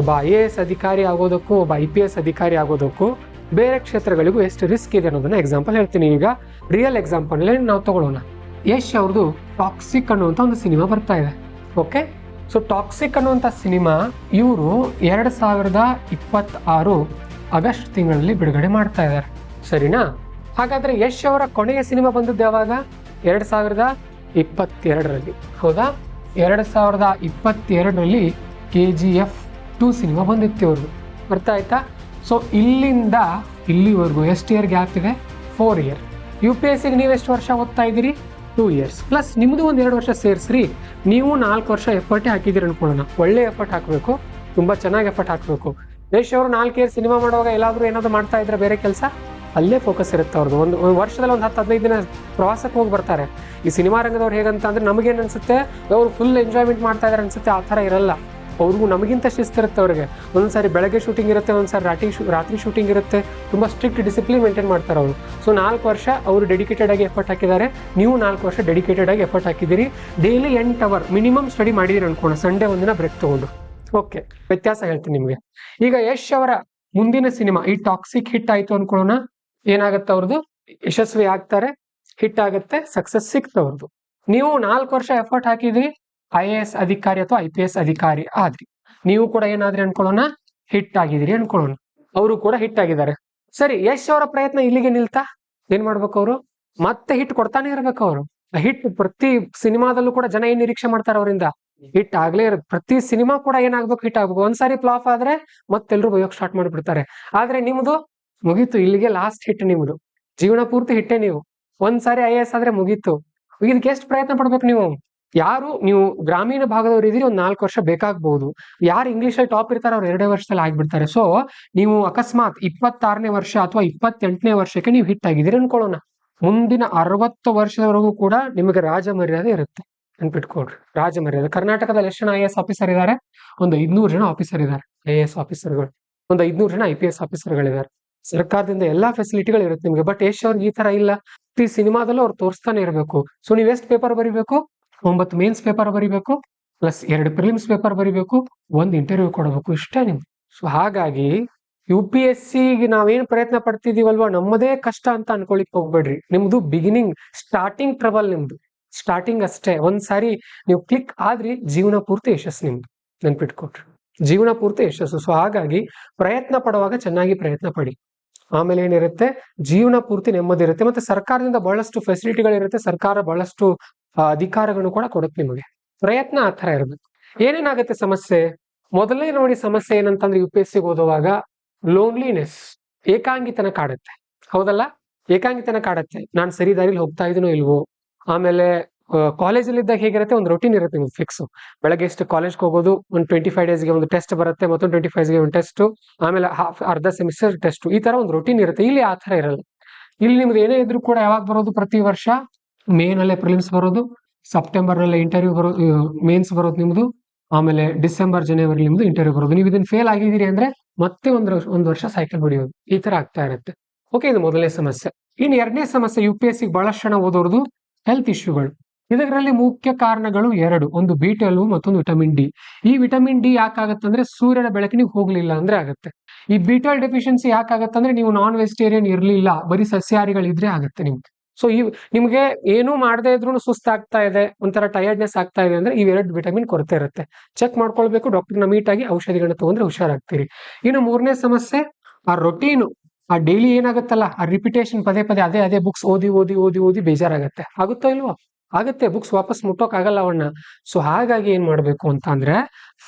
ಒಬ್ಬ IAS ಅಧಿಕಾರಿ ಆಗೋದಕ್ಕೂ ಒಬ್ಬ IPS ಅಧಿಕಾರಿ ಆಗೋದಕ್ಕೂ ಬೇರೆ ಕ್ಷೇತ್ರಗಳಿಗೂ ಎಷ್ಟು ರಿಸ್ಕ್ ಇದೆ ಅನ್ನೋದನ್ನ ಎಕ್ಸಾಂಪಲ್ ಹೇಳ್ತೀನಿ. ಈಗ ರಿಯಲ್ ಎಕ್ಸಾಂಪಲ್ ನಾವು ತಗೊಳ್ಳೋಣ. ಯಶ್ ಅವ್ರದ್ದು ಟಾಕ್ಸಿಕ್ ಅನ್ನುವಂಥ ಒಂದು ಸಿನಿಮಾ ಬರ್ತಾ ಇದೆ. ಓಕೆ, ಸೊ ಟಾಕ್ಸಿಕ್ ಅನ್ನುವಂಥ ಸಿನಿಮಾ ಇವರು 2026 ಆಗಸ್ಟ್ ತಿಂಗಳಲ್ಲಿ ಬಿಡುಗಡೆ ಮಾಡ್ತಾ ಇದ್ದಾರೆ, ಸರಿನಾ? ಹಾಗಾದ್ರೆ ಯಶ್ ಅವರ ಕೊನೆಯ ಸಿನಿಮಾ ಬಂದದ್ದು ಯಾವಾಗ? 2022ರಲ್ಲಿ, ಹೌದಾ? 2022ರಲ್ಲಿ KGF 2 ಸಿನಿಮಾ ಬಂದಿತ್ತು ಇವ್ರದ್ದು, ಅರ್ಥ ಆಯ್ತಾ? ಸೊ ಇಲ್ಲಿಂದ ಇಲ್ಲಿವರೆಗೂ ಎಷ್ಟು ಇಯರ್ ಗ್ಯಾಪ್ ಇದೆ? 4 ಇಯರ್. UPSCಗೆ ನೀವು ಎಷ್ಟು ವರ್ಷ ಓದ್ತಾ ಇದ್ದೀರಿ? 2 ಇಯರ್ಸ್ ಪ್ಲಸ್ ನಿಮ್ಮದು ಒಂದು 2 ವರ್ಷ ಸೇರಿಸ್ರಿ, ನೀವು 4 ವರ್ಷ ಎಫರ್ಟೇ ಹಾಕಿದ್ದೀರಿ ಅನ್ಕೊಳ್ಳೋಣ. ಒಳ್ಳೆ ಎಫರ್ಟ್ ಹಾಕಬೇಕು, ತುಂಬ ಚೆನ್ನಾಗಿ ಎಫರ್ಟ್ ಹಾಕಬೇಕು. ಯಶ್ ಅವರು 4 ಇಯರ್ ಸಿನಿಮಾ ಮಾಡುವಾಗ ಏನಾದರೂ ಮಾಡ್ತಾ ಇದ್ರೆ ಬೇರೆ ಕೆಲಸ, ಅಲ್ಲೇ ಫೋಕಸ್ ಇರುತ್ತೆ ಅವ್ರದ್ದು. ಒಂದು ವರ್ಷದಲ್ಲಿ ಒಂದು 10-15 ದಿನ ಪ್ರವಾಸಕ್ಕೆ ಹೋಗಿ ಬರ್ತಾರೆ. ಈ ಸಿನಿಮಾ ರಂಗದವ್ರು ಹೇಗಂತ ಅಂದ್ರೆ ನಮಗೇನು ಅನ್ಸುತ್ತೆ, ಅವ್ರು ಫುಲ್ ಎಂಜಾಯ್ಮೆಂಟ್ ಮಾಡ್ತಾ ಇದ್ದಾರೆ ಅನ್ಸುತ್ತೆ. ಆ ಥರ ಇರಲ್ಲ. ಅವ್ರಿಗೂ ನಮಗಿಂತ ಶಿಸ್ತಿರುತ್ತೆ ಅವ್ರಿಗೆ. ಒಂದೊಂದ್ಸಾರಿ ಬೆಳಗ್ಗೆ ಶೂಟಿಂಗ್ ಇರುತ್ತೆ, ಒಂದ್ಸಾರಿ ರಾತ್ರಿ ಶೂಟಿಂಗ್ ಇರುತ್ತೆ. ತುಂಬ ಸ್ಟ್ರಿಕ್ಟ್ ಡಿಸಿಪ್ಲಿನ್ ಮೇಂಟೈನ್ ಮಾಡ್ತಾರೆ ಅವರು. ಸೊ 4 ವರ್ಷ ಅವರು ಡೆಡಿಕೇಟೆಡ್ ಆಗಿ ಎಫರ್ಟ್ ಹಾಕಿದ್ದಾರೆ, ನೀವು 4 ವರ್ಷ ಡೆಡಿಕೇಟೆಡ್ ಆಗಿ ಎಫರ್ಟ್ ಹಾಕಿದ್ದೀರಿ. ಡೈಲಿ 8 ಅವರ್ ಮಿನಿಮಮ್ ಸ್ಟಡಿ ಮಾಡಿದಿರಿ ಅನ್ಕೋಣ, ಸಂಡೇ ಒಂದಿನ ಬ್ರೇಕ್ ತಗೊಂಡು. ಓಕೆ, ವ್ಯತ್ಯಾಸ ಹೇಳ್ತೀನಿ ನಿಮಗೆ. ಈಗ ಯಶ್ ಅವರ ಮುಂದಿನ ಸಿನಿಮಾ ಈ ಟಾಕ್ಸಿಕ್ ಹಿಟ್ ಆಯ್ತು ಅನ್ಕೊಳ್ಳೋಣ. ಏನಾಗುತ್ತೆ ಅವ್ರದ್ದು? ಯಶಸ್ವಿ ಆಗ್ತಾರೆ, ಹಿಟ್ ಆಗುತ್ತೆ, ಸಕ್ಸಸ್ ಸಿಕ್ತು ಅವ್ರದ್ದು. ನೀವು 4 ವರ್ಷ ಎಫರ್ಟ್ ಹಾಕಿದ್ರಿ, IAS ಅಧಿಕಾರಿ ಅಥವಾ IPS ಅಧಿಕಾರಿ ಆದ್ರಿ. ನೀವು ಕೂಡ ಏನಾದ್ರಿ ಅನ್ಕೊಳ್ಳೋಣ, ಹಿಟ್ ಆಗಿದಿರಿ ಅನ್ಕೊಳ್ಳೋಣ. ಅವರು ಕೂಡ ಹಿಟ್ ಆಗಿದ್ದಾರೆ. ಸರಿ, ಯಶ್ ಅವರ ಪ್ರಯತ್ನ ಇಲ್ಲಿಗೆ ನಿಲ್ತಾ? ಏನ್ ಮಾಡ್ಬೇಕು ಅವರು? ಮತ್ತೆ ಹಿಟ್ ಕೊಡ್ತಾನೆ ಇರ್ಬೇಕು ಅವರು. ಹಿಟ್ ಪ್ರತಿ ಸಿನಿಮಾದಲ್ಲೂ ಕೂಡ ಜನ ಏನ್ ನಿರೀಕ್ಷೆ ಮಾಡ್ತಾರೆ ಅವರಿಂದ? ಹಿಟ್ ಆಗ್ಲೇ ಇರುತ್ತೆ. ಪ್ರತಿ ಸಿನಿಮಾ ಕೂಡ ಏನಾಗ್ಬೇಕು? ಹಿಟ್ ಆಗ್ಬೇಕು. ಒಂದ್ಸಾರಿ ಫ್ಲಾಪ್ ಆದ್ರೆ ಮತ್ತೆಲ್ಲರೂ ಬಯೋಕ್ ಸ್ಟಾರ್ಟ್ ಮಾಡ್ಬಿಡ್ತಾರೆ. ಆದ್ರೆ ನಿಮ್ದು ಮುಗೀತು, ಇಲ್ಲಿಗೆ ಲಾಸ್ಟ್ ಹಿಟ್ ನಿಮ್ದು. ಜೀವನ ಪೂರ್ತಿ ಹಿಟ್ಟೆ ನೀವು. ಒಂದ್ಸಾರಿ IAS ಆದ್ರೆ ಮುಗೀತು. ಇದಕ್ಕೆ ಎಷ್ಟು ಪ್ರಯತ್ನ ಪಡ್ಬೇಕು ನೀವು? ಯಾರು ನೀವು ಗ್ರಾಮೀಣ ಭಾಗದವ್ರು ಇದ್ದೀರಿ, ಒಂದು 4 ವರ್ಷ ಬೇಕಾಗಬಹುದು. ಯಾರು ಇಂಗ್ಲಿಷಲ್ಲಿ ಟಾಪ್ ಇರ್ತಾರೆ ಅವ್ರು 2 ವರ್ಷದಲ್ಲಿ ಆಗ್ಬಿಡ್ತಾರೆ. ಸೊ ನೀವು ಅಕಸ್ಮಾತ್ 26ನೇ ವರ್ಷ ಅಥವಾ 28ನೇ ವರ್ಷಕ್ಕೆ ನೀವು ಹಿಟ್ ಆಗಿದ್ದೀರಿ ಅನ್ಕೊಳ್ಳೋಣ. ಮುಂದಿನ 60 ವರ್ಷದವರೆಗೂ ಕೂಡ ನಿಮಗೆ ರಾಜ ಮರ್ಯಾದೆ ಇರುತ್ತೆ, ನೆನ್ಪಿಟ್ಕೊಡ್ರಿ. ರಾಜ ಮರ್ಯಾದೆ. ಕರ್ನಾಟಕದಲ್ಲಿ ಎಷ್ಟು ಜನ IAS ಆಫೀಸರ್ ಇದ್ದಾರೆ? ಒಂದು 500 ಜನ ಆಫೀಸರ್ ಇದ್ದಾರೆ, IAS ಆಫೀಸರ್ಗಳು. ಒಂದು 500 ಜನ IPS ಆಫೀಸರ್ಗಳಿದ್ದಾರೆ. ಸರ್ಕಾರದಿಂದ ಎಲ್ಲಾ ಫೆಸಿಲಿಟಿಗಳು ಇರುತ್ತೆ ನಿಮ್ಗೆ. ಬಟ್ ಯಶ್ ಅವ್ರಿಗೆ ಈ ತರ ಇಲ್ಲ. ಪ್ರತಿ ಸಿನಿಮಾದಲ್ಲೂ ಅವ್ರು ತೋರಿಸ್ತಾನೆ ಇರಬೇಕು. ಸೊ ನೀವು ಎಷ್ಟು ಪೇಪರ್ ಬರೀಬೇಕು? 9 ಮೇನ್ಸ್ ಪೇಪರ್ ಬರೀಬೇಕು, ಪ್ಲಸ್ 2 ಪ್ರಿಲಿಮ್ಸ್ ಪೇಪರ್ ಬರೀಬೇಕು, 1 ಇಂಟರ್ವ್ಯೂ ಕೊಡಬೇಕು, ಇಷ್ಟೇ ನಿಮ್ಗೆ. ಸೊ ಹಾಗಾಗಿ UPSCಗೆ ನಾವೇನ್ ಪ್ರಯತ್ನ ಪಡ್ತಿದೀವಲ್ವಾ, ನಮ್ಮದೇ ಕಷ್ಟ ಅಂತ ಅನ್ಕೊಳಿಕ್ ಹೋಗ್ಬೇಡ್ರಿ. ನಿಮ್ದು ಬಿಗಿನಿಂಗ್, ಸ್ಟಾರ್ಟಿಂಗ್ ಟ್ರಬಲ್ ನಿಮ್ದು, ಸ್ಟಾರ್ಟಿಂಗ್ ಅಷ್ಟೇ. ಒಂದ್ಸಾರಿ ನೀವು ಕ್ಲಿಕ್ ಆದ್ರಿ, ಜೀವನ ಪೂರ್ತಿ ಯಶಸ್ಸು ನಿಮ್ದು, ನೆನ್ಪಿಟ್ಕೊಟ್ರಿ. ಜೀವನ ಪೂರ್ತಿ ಯಶಸ್ಸು. ಸೊ ಹಾಗಾಗಿ ಪ್ರಯತ್ನ ಪಡುವಾಗ ಚೆನ್ನಾಗಿ ಪ್ರಯತ್ನ ಪಡಿ. ಆಮೇಲೆ ಏನಿರುತ್ತೆ, ಜೀವನ ಪೂರ್ತಿ ನೆಮ್ಮದಿ ಇರುತ್ತೆ. ಮತ್ತೆ ಸರ್ಕಾರದಿಂದ ಬಹಳಷ್ಟು ಫೆಸಿಲಿಟಿಗಳಿರುತ್ತೆ, ಸರ್ಕಾರ ಬಹಳಷ್ಟು ಅಧಿಕಾರಗಳು ಕೂಡ ಕೊಡುತ್ತೆ ನಿಮಗೆ. ಪ್ರಯತ್ನ ಆ ಥರ ಇರಬೇಕು. ಏನೇನಾಗುತ್ತೆ ಸಮಸ್ಯೆ? ಮೊದಲೇ ನೋಡಿ ಸಮಸ್ಯೆ ಏನಂತಂದ್ರೆ UPSCಗೆ ಓದುವಾಗ ಲೋನ್ಲಿನೆಸ್, ಏಕಾಂಗಿತನ ಕಾಡುತ್ತೆ, ಹೌದಲ್ಲ? ಏಕಾಂಗಿತನ ಕಾಡುತ್ತೆ. ನಾನು ಸರಿ ದಾರಿಲಿ ಹೋಗ್ತಾ ಇದೀನೋ ಇಲ್ವೋ. ಆಮೇಲೆ ಕಾಲೇಜಲ್ಲಿ ಇದ್ದಾಗ ಹೇಗಿರುತ್ತೆ, ಒಂದು ರೊಟೀನ್ ಇರುತ್ತೆ ನಿಮ್ಗೆ ಫಿಕ್ಸ್. ಬೆಳಗ್ಗೆ ಎಷ್ಟು ಕಾಲೇಜ್ಗೆ ಹೋಗೋದು, ಒಂದು 25 ಡೇಸ್ಗೆ ಒಂದು ಟೆಸ್ಟ್ ಬರುತ್ತೆ, ಮತ್ತೊಂದು 25 ಡೇಸ್ಗೆ ಒಂದು ಟೆಸ್ಟ್, ಆಮೇಲೆ ಅರ್ಧ ಸೆಮಿಸ್ಟರ್ ಟೆಸ್ಟ್, ಈ ತರ ಒಂದು ರೊಟೀನ್ ಇರುತ್ತೆ. ಇಲ್ಲಿ ಆ ಥರ ಇರಲ್ಲ. ಇಲ್ಲಿ ನಿಮ್ದು ಏನೇ ಇದ್ರೂ ಕೂಡ ಯಾವಾಗ ಬರೋದು? ಪ್ರತಿ ವರ್ಷ ಮೇನಲ್ಲೇ ಪ್ರಿಲಿಮ್ಸ್ ಬರೋದು, ಸೆಪ್ಟೆಂಬರ್ನಲ್ಲೇ ಇಂಟರ್ವ್ಯೂ ಬರೋದು, ಮೇನ್ಸ್ ಬರೋದು ನಿಮ್ದು, ಆಮೇಲೆ ಡಿಸೆಂಬರ್ ಜನವರಿ ನಿಮ್ದು ಇಂಟರ್ವ್ಯೂ ಬರೋದು. ನೀವು ಇದನ್ನ ಫೇಲ್ ಆಗಿದ್ದೀರಿ ಅಂದ್ರೆ ಮತ್ತೆ ಒಂದು ವರ್ಷ ಸೈಕಲ್ ಹೊಡಿಯೋದು, ಈ ತರ ಆಗ್ತಾ ಇರುತ್ತೆ. ಓಕೆ, ಇದು ಮೊದಲನೇ ಸಮಸ್ಯೆ. ಇನ್ನು 2ನೇ ಸಮಸ್ಯೆ, UPSCಗೆ ಬಹಳಷ್ಟು ಜನ ಓದೋರ್ದು ಹೆಲ್ತ್ ಇಶ್ಯೂಗಳು. ಇದರಲ್ಲಿ ಮುಖ್ಯ ಕಾರಣಗಳು 2, ಒಂದು B12 ಮತ್ತೊಂದು ವಿಟಮಿನ್ ಡಿ. ಈ ವಿಟಮಿನ್ ಡಿ ಯಾಕಾಗತ್ತೆ ಅಂದ್ರೆ ಸೂರ್ಯನ ಬೆಳಕಿಗೆ ಹೋಗ್ಲಿಲ್ಲ ಅಂದ್ರೆ ಆಗುತ್ತೆ. ಈ B12 ಡೆಫಿಷಿಯನ್ಸಿ ಯಾಕಾಗತ್ತಂದ್ರೆ ನೀವು ನಾನ್ ವೆಜಿಟೇರಿಯನ್ ಇರ್ಲಿಲ್ಲ, ಬರೀ ಸಸ್ಯಾಹಾರಿಗಳಿದ್ರೆ ಆಗುತ್ತೆ ನಿಮ್ಗೆ. ಸೊ ನಿಮ್ಗೆ ಏನೂ ಮಾಡದೇ ಇದ್ರೂ ಸುಸ್ತಾಗ್ತಾ ಇದೆ, ಒಂಥರ ಟಯರ್ಡ್ನೆಸ್ ಆಗ್ತಾ ಇದೆ ಅಂದ್ರೆ ಈ 2 ವಿಟಮಿನ್ ಕೊರತೆ ಇರುತ್ತೆ. ಚೆಕ್ ಮಾಡ್ಕೊಳ್ಬೇಕು, ಡಾಕ್ಟರ್ನ ಮೀಟ್ ಆಗಿ ಔಷಧಿಗಳನ್ನ ತಗೊಂಡ್ರೆ ಹುಷಾರಾಗ್ತೀರಿ. ಇನ್ನು 3ನೇ ಸಮಸ್ಯೆ, ಆ ರೊಟೀನು, ಆ ಡೈಲಿ ಏನಾಗುತ್ತಲ್ಲ, ಆ ರಿಪಿಟೇಷನ್, ಪದೇ ಪದೇ ಅದೇ ಬುಕ್ಸ್ ಓದಿ ಬೇಜಾರಾಗತ್ತೆ. ಆಗುತ್ತೋ ಇಲ್ವೋ? ಆಗುತ್ತೆ. ಬುಕ್ಸ್ ವಾಪಸ್ ಮುಟ್ಟೋಕ್ಕಾಗಲ್ಲ ಅವನ್ನ. ಸೊ ಹಾಗಾಗಿ ಏನ್ ಮಾಡ್ಬೇಕು ಅಂತ ಅಂದ್ರೆ,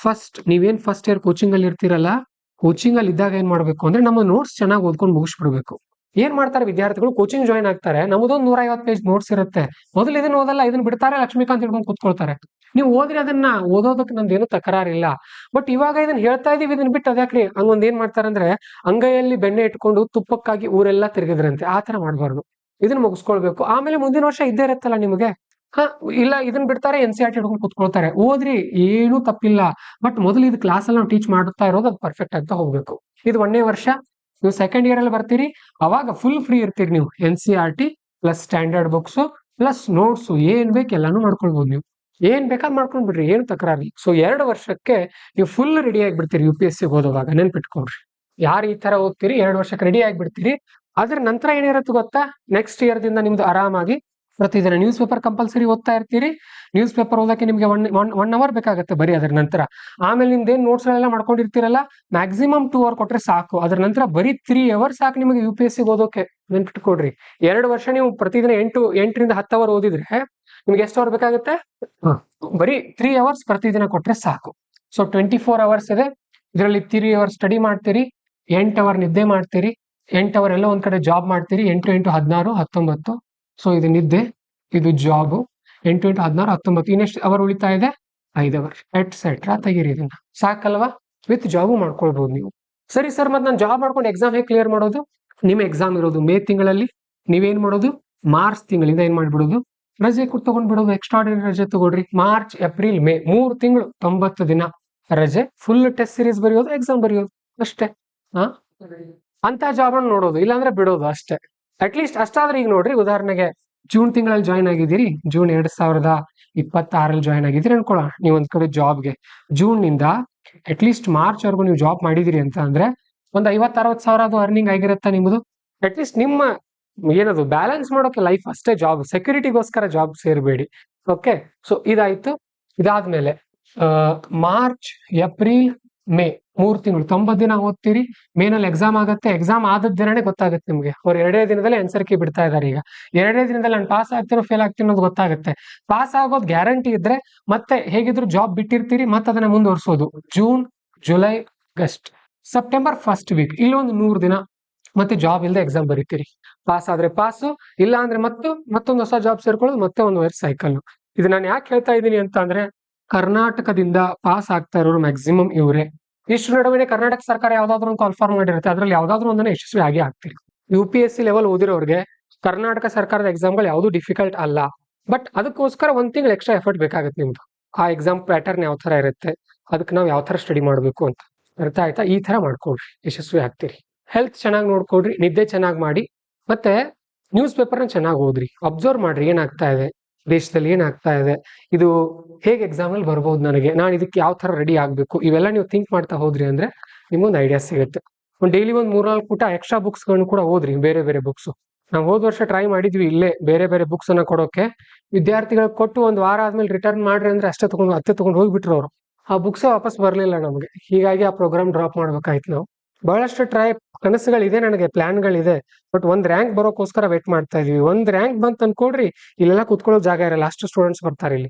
ನೀವೇನ್ ಫಸ್ಟ್ ಇಯರ್ ಕೋಚಿಂಗ್ ಅಲ್ಲಿ ಇರ್ತೀರಲ್ಲ, ಕೋಚಿಂಗ್ ಅಲ್ಲಿ ಇದ್ದಾಗ ಏನ್ ಮಾಡ್ಬೇಕು ಅಂದ್ರೆ ನಮ್ಮ ನೋಟ್ಸ್ ಚೆನ್ನಾಗಿ ಓದ್ಕೊಂಡು ಮುಗಿಸ್ಬಿಡ್ಬೇಕು. ಏನ್ ಮಾಡ್ತಾರೆ ವಿದ್ಯಾರ್ಥಿಗಳು, ಕೋಚಿಂಗ್ ಜಾಯ್ನ್ ಆಗ್ತಾರೆ, ನಮ್ಮದೊಂದು 150 ಪೇಜ್ ನೋಟ್ಸ್ ಇರುತ್ತೆ. ಮೊದಲು ಇದನ್ನ ಓದಲ್ಲ, ಇದನ್ನ ಬಿಡ್ತಾರೆ, ಲಕ್ಷ್ಮೀಕಾಂತ್ ಹಿಡ್ಕೊಂಡು ಕೂತ್ಕೊಳ್ತಾರೆ. ನೀವು ಓದ್ರಿ, ಅದನ್ನ ಓದೋದಕ್ಕೆ ನಂದೇನು ತಕರಾರಿಲ್ಲ. ಬಟ್ ಇವಾಗ ಇದನ್ನ ಹೇಳ್ತಾ ಇದೀವಿ, ಇದನ್ನ ಬಿಟ್ಟು ಅದ್ಯಾಕ್ರಿ ಹಂಗೊಂದ್ ಏನ್ ಮಾಡ್ತಾರೆ ಅಂದ್ರೆ, ಅಂಗೈಯಲ್ಲಿ ಬೆಣ್ಣೆ ಇಟ್ಕೊಂಡು ತುಪ್ಪಕ್ಕಾಗಿ ಊರೆಲ್ಲ ತಿರುಗಿದ್ರಂತೆ. ಆ ತರ ಮಾಡ್ಬಾರ್ದು. ಇದನ್ನ ಮುಗಿಸ್ಕೊಳ್ಬೇಕು. ಆಮೇಲೆ ಮುಂದಿನ ವರ್ಷ ಇದ್ದೇ ಇರುತ್ತಲ್ಲ ನಿಮಗೆ. ಇಲ್ಲ ಇದನ್ನ ಬಿಡ್ತಾರೆ, NCERT ಹಿಡ್ಕೊಂಡು ಕೂತ್ಕೊಳ್ತಾರೆ. ಓದ್ರಿ, ಏನೂ ತಪ್ಪಿಲ್ಲ. ಬಟ್ ಮೊದಲು ಇದು ಕ್ಲಾಸಲ್ಲಿ ನಾವು ಟೀಚ್ ಮಾಡುತ್ತಾ ಇರೋದು ಅದು ಪರ್ಫೆಕ್ಟ್ ಆಗ್ತಾ ಹೋಗ್ಬೇಕು. ಇದು 1ನೇ ವರ್ಷ. ನೀವು ಸೆಕೆಂಡ್ ಇಯರ್ ಅಲ್ಲಿ ಬರ್ತೀರಿ, ಅವಾಗ ಫುಲ್ ಫ್ರೀ ಇರ್ತೀರಿ ನೀವು. NCERT plus standard books plus notes, ಏನ್ ಬೇಕು ಎಲ್ಲಾನು ಮಾಡ್ಕೊಳ್ಬಹುದು ನೀವು. ಏನ್ ಬೇಕಾದ್ ಮಾಡ್ಕೊಂಡ್ ಬಿಡ್ರಿ, ಏನು ತಕರಾರಿ. ಸೊ 2 ವರ್ಷಕ್ಕೆ ನೀವು ಫುಲ್ ರೆಡಿ ಆಗಿಬಿಡ್ತೀರಿ ಯು ಪಿ ಎಸ್ ಸಿ ಓದುವಾಗ, ನೆನ್ಪಿಟ್ಕೊಳ್ರಿ. ಯಾರು ಈ ತರ ಓದ್ತೀರಿ 2 ವರ್ಷಕ್ಕೆ ರೆಡಿ ಆಗಿಬಿಡ್ತೀರಿ. ಅದ್ರ ನಂತರ ಏನಿರುತ್ತೆ ಗೊತ್ತಾ, ನೆಕ್ಸ್ಟ್ ಇಯರ್ ದಿಂದ ನಿಮ್ದು ಆರಾಮಾಗಿ ಪ್ರತಿದಿನ ನ್ಯೂಸ್ ಪೇಪರ್ ಕಂಪಲ್ಸರಿ ಓದ್ತಾ ಇರ್ತೀರಿ. ನ್ಯೂಸ್ ಪೇಪರ್ ಓದಕ್ಕೆ ನಿಮ್ಗೆ ಒನ್ ಅವರ್ ಬೇಕಾಗುತ್ತೆ ಬರೀ. ಅದ್ರ ನಂತರ ಆಮೇಲೆ ನಿಮ್ದೇನ್ ನೋಟ್ಸ್ ಗಳೆಲ್ಲ ಮಾಡ್ಕೊಂಡಿರ್ತೀರಲ್ಲ, ಮ್ಯಾಕ್ಸಿಮಮ್ 2 ಅವರ್ ಕೊಟ್ರೆ ಸಾಕು. ಅದ್ರ ನಂತರ ಬರೀ 3 ಅವರ್ಸ್ ಸಾಕು ನಿಮಗೆ ಯು ಪಿ ಎಸ್ ಸಿ ಓದೋಕೆ, ನೆನ್ಪಿಟ್ಕೊಡ್ರಿ. 2 ವರ್ಷ ನೀವು ಪ್ರತಿದಿನ 8ರಿಂದ 10 ಅವರ್ ಓದಿದ್ರೆ ನಿಮ್ಗೆ ಎಷ್ಟು ಅವರ್ ಬೇಕಾಗುತ್ತೆ? ಬರೀ 3 ಅವರ್ಸ್ ಪ್ರತಿದಿನ ಕೊಟ್ರೆ ಸಾಕು. ಸೊ 24 ಅವರ್ಸ್ ಇದೆ. ಇದರಲ್ಲಿ 3 ಅವರ್ ಸ್ಟಡಿ ಮಾಡ್ತೀರಿ, 8 ಅವರ್ ನಿದ್ದೆ ಮಾಡ್ತೀರಿ, 8 ಅವರ್ ಎಲ್ಲ ಒಂದ್ ಕಡೆ ಜಾಬ್ ಮಾಡ್ತೀರಿ. 8 × 16 19. ಸೊ ಇದು ನಿದ್ದೆ, ಇದು ಜಾಬ್. 8 × 16 19. ಇನ್ನೆಷ್ಟು ಅವರ್ ಉಳಿತಾ ಇದೆ? 5 ಅವರ್ ಎಟ್ಸೆಟ್ರಾ. ತೆಗೀರಿ ಇದನ್ನ, ಸಾಕಲ್ವಾ? ವಿತ್ ಜಾಬು ಮಾಡ್ಕೊಳ್ಬಹುದು ನೀವು. ಸರಿ ಸರ್, ಮತ್ತೆ ನಾನು ಜಾಬ್ ಮಾಡ್ಕೊಂಡು ಎಕ್ಸಾಮ್ ಹೇಗೆ ಕ್ಲಿಯರ್ ಮಾಡೋದು? ನಿಮ್ಮ ಎಕ್ಸಾಮ್ ಇರೋದು ಮೇ ತಿಂಗಳಲ್ಲಿ, ನೀವೇನ್ ಮಾಡೋದು ಮಾರ್ಚ್ ತಿಂಗಳಿಂದ ಏನ್ ಮಾಡ್ಬಿಡೋದು, ರಜೆ ತಗೊಂಡ್ ಬಿಡೋದು. ಎಕ್ಸ್ಟ್ರಾರ್ಡಿನರಿ ರಜೆ ತಗೊಳ್ರಿ. ಮಾರ್ಚ್ ಏಪ್ರಿಲ್ ಮೇ 3 ತಿಂಗಳು 90 ದಿನ ರಜೆ, ಫುಲ್ ಟೆಸ್ಟ್ ಸೀರೀಸ್ ಬರೆಯೋದು, ಎಕ್ಸಾಮ್ ಬರೆಯೋದು ಅಷ್ಟೇ. ಅಂತ ಜಾಬ್ ಅನ್ನು ನೋಡೋದು, ಇಲ್ಲಾಂದ್ರೆ ಬಿಡೋದು ಅಷ್ಟೇ. ಅಟ್ಲೀಸ್ಟ್ ಅಷ್ಟಾದ್ರೆ ಈಗ ನೋಡ್ರಿ, ಉದಾಹರಣೆಗೆ ಜೂನ್ ತಿಂಗಳಲ್ಲಿ ಜಾಯ್ನ್ ಆಗಿದ್ದೀರಿ, ಜೂನ್ 2026 ಜಾಯ್ನ್ ಆಗಿದ್ದೀರಿ ಅನ್ಕೊಳ್ಳೋಣ. ನೀವು ಒಂದ್ ಕಡೆ ಜಾಬ್ಗೆ ಜೂನ್ ನಿಂದ ಅಟ್ಲೀಸ್ಟ್ ಮಾರ್ಚ್ ವರೆಗೂ ನೀವು ಜಾಬ್ ಮಾಡಿದಿರಿ ಅಂತ ಅಂದ್ರೆ ಒಂದ್ 50-60 ಸಾವಿರ ಅದು ಅರ್ನಿಂಗ್ ಆಗಿರುತ್ತಾ ನಿಮ್ಮದು. ಅಟ್ಲೀಸ್ಟ್ ನಿಮ್ಮ ಏನದು ಬ್ಯಾಲೆನ್ಸ್ ಮಾಡೋಕೆ ಲೈಫ್ ಅಷ್ಟೇ. ಜಾಬ್ ಸೆಕ್ಯೂರಿಟಿಗೋಸ್ಕರ ಜಾಬ್ ಸೇರ್ಬೇಡಿ. ಓಕೆ, ಸೊ ಇದಾಯ್ತು. ಇದಾದ್ಮೇಲೆ ಮಾರ್ಚ್ ಏಪ್ರಿಲ್ ಮೇ 3 ತಿಂಗಳು 90 ದಿನ ಓದ್ತೀರಿ. ಮೇನಲ್ಲಿ ಎಕ್ಸಾಮ್ ಆಗುತ್ತೆ. ಎಕ್ಸಾಮ್ ಆದ ದಿನನೇ ಗೊತ್ತಾಗುತ್ತೆ ನಿಮ್ಗೆ, ಅವ್ರು 2 ದಿನದಲ್ಲಿ ಆನ್ಸರ್ ಕೀ ಬಿಡ್ತಾ ಇದಾರೆ. ಈಗ 2 ದಿನದಲ್ಲಿ ನಾನು ಪಾಸ್ ಆಗ್ತೀನೋ ಫೇಲ್ ಆಗ್ತೀನೋ ಅನ್ನೋದು ಗೊತ್ತಾಗುತ್ತೆ. ಪಾಸ್ ಆಗೋದು ಗ್ಯಾರಂಟಿ ಇದ್ರೆ ಮತ್ತೆ ಹೇಗಿದ್ರು ಜಾಬ್ ಬಿಟ್ಟಿರ್ತೀರಿ, ಮತ್ತೆ ಅದನ್ನ ಮುಂದುವರ್ಸೋದು. June, July, August, September first week, ಇಲ್ಲೊಂದು 100 ದಿನ ಮತ್ತೆ ಜಾಬ್ ಇಲ್ಲದೆ ಎಕ್ಸಾಮ್ ಬರೀತೀರಿ. ಪಾಸ್ ಆದ್ರೆ ಪಾಸು, ಇಲ್ಲ ಅಂದ್ರೆ ಮತ್ತೊಂದು ಹೊಸ ಜಾಬ್ ಸೇರ್ಕೊಳ್ಳೋದು, ಮತ್ತೆ 1 ವರ್ಷ ಸೈಕಲ್. ಇದು ನಾನು ಯಾಕೆ ಹೇಳ್ತಾ ಇದ್ದೀನಿ ಅಂತ ಅಂದ್ರೆ, ಕರ್ನಾಟಕದಿಂದ ಪಾಸ್ ಆಗ್ತಾ ಇರೋರು ಮ್ಯಾಕ್ಸಿಮಮ್ ಇವರೇ. ಇಷ್ಟು ನಡುವೆ ಕರ್ನಾಟಕ ಸರ್ಕಾರ ಯಾವ್ದಾದ್ರು ಒಂದು ಕಾಲ್ಫಾರ್ಮ್ ಮಾಡಿರುತ್ತೆ, ಅದ್ರಲ್ಲಿ ಯಾವ್ದಾದ್ರು ಒಂದನ್ನ ಯಶಸ್ವಿ ಆಗಿ ಆಗ್ತೀರಿ. U P S C level ಓದಿರೋರಿಗೆ ಕರ್ನಾಟಕ ಸರ್ಕಾರದ ಎಕ್ಸಾಮ್ಗಳು ಯಾವ್ದು ಡಿಫಿಕಲ್ಟ್ ಅಲ್ಲ. ಬಟ್ ಅದಕ್ಕೋಸ್ಕರ 1 ತಿಂಗಳು ಎಕ್ಸ್ಟ್ರಾ ಎಫರ್ಟ್ ಬೇಕಾಗುತ್ತೆ ನಿಮ್ದು. ಆ ಎಕ್ಸಾಮ್ ಪ್ಯಾಟರ್ನ್ ಯಾವ ತರ ಇರುತ್ತೆ, ಅದಕ್ಕೆ ನಾವು ಯಾವ ತರ ಸ್ಟಡಿ ಮಾಡ್ಬೇಕು ಅಂತ. ಅರ್ಥ ಆಯ್ತಾ? ಈ ತರ ಮಾಡ್ಕೊಳ್ರಿ, ಯಶಸ್ವಿ ಆಗ್ತೀರಿ. ಹೆಲ್ತ್ ಚೆನ್ನಾಗಿ ನೋಡ್ಕೊಳ್ರಿ, ನಿದ್ದೆ ಚೆನ್ನಾಗಿ ಮಾಡಿ, ಮತ್ತೆ ನ್ಯೂಸ್ ಪೇಪರ್ನ ಚೆನ್ನಾಗಿ ಓದ್ರಿ. ಅಬ್ಸರ್ವ್ ಮಾಡ್ರಿ ಏನಾಗ್ತಾ ಇದೆ ದೇಶದಲ್ಲಿ, ಏನಾಗ್ತಾ ಇದೆ, ಇದು ಹೇಗೆ ಎಕ್ಸಾಮ್ ಅಲ್ಲಿ ಬರ್ಬೋದು, ನಾನು ಇದಕ್ಕೆ ಯಾವ ತರ ರೆಡಿ ಆಗ್ಬೇಕು, ಇವೆಲ್ಲ ನೀವು ಥಿಂಕ್ ಮಾಡ್ತಾ ಹೋದ್ರಿ ಅಂದ್ರೆ ನಿಮ್ಗೊಂದು ಐಡಿಯಾ ಸಿಗುತ್ತೆ. ಒಂದು ಡೈಲಿ ಒಂದು 3-4 ಪುಟ ಎಕ್ಸ್ಟ್ರಾ ಬುಕ್ಸ್ ಗಳನ್ನು ಕೂಡ ಓದ್ರಿ, ಬೇರೆ ಬೇರೆ ಬುಕ್ಸ್. ನಾವು ಹೋದ ವರ್ಷ ಟ್ರೈ ಮಾಡಿದ್ವಿ ಇಲ್ಲೇ ಬೇರೆ ಬೇರೆ ಬುಕ್ಸ್ ಅನ್ನ ಕೊಡೋಕೆ. ವಿದ್ಯಾರ್ಥಿಗಳಿಗೆ ಕೊಟ್ಟು 1 ವಾರ ಆದ್ಮೇಲೆ ರಿಟರ್ನ್ ಮಾಡ್ರಿ ಅಂದ್ರೆ ಅಷ್ಟೇ ತಗೊಂಡು ಹೋಗ್ಬಿಟ್ರು ಅವರು. ಆ ಬುಕ್ಸ್ ವಾಪಸ್ ಬರ್ಲಿಲ್ಲ ನಮಗೆ. ಹೀಗಾಗಿ ಆ ಪ್ರೋಗ್ರಾಮ್ ಡ್ರಾಪ್ ಮಾಡ್ಬೇಕಾಯ್ತು ನಾವು. ಬಹಳಷ್ಟು ಕನಸುಗಳಿದೆ ನನಗೆ, ಪ್ಲಾನ್ಗಳಿದೆ. ಬಟ್ ಒಂದ್ ರ್ಯಾಂಕ್ ಬರೋಕೋಸ್ಕರ ವೇಟ್ ಮಾಡ್ತಾ ಇದೀವಿ. ಒಂದ್ ರ್ಯಾಂಕ್ ಬಂತ ಅನ್ಕೊಡ್ರಿ, ಇಲ್ಲೆಲ್ಲ ಕುತ್ಕೊಳ್ಳೋ ಜಾಗ ಇರಲ್ಲ, ಅಷ್ಟು ಸ್ಟೂಡೆಂಟ್ಸ್ ಬರ್ತಾರೆ ಇಲ್ಲಿ.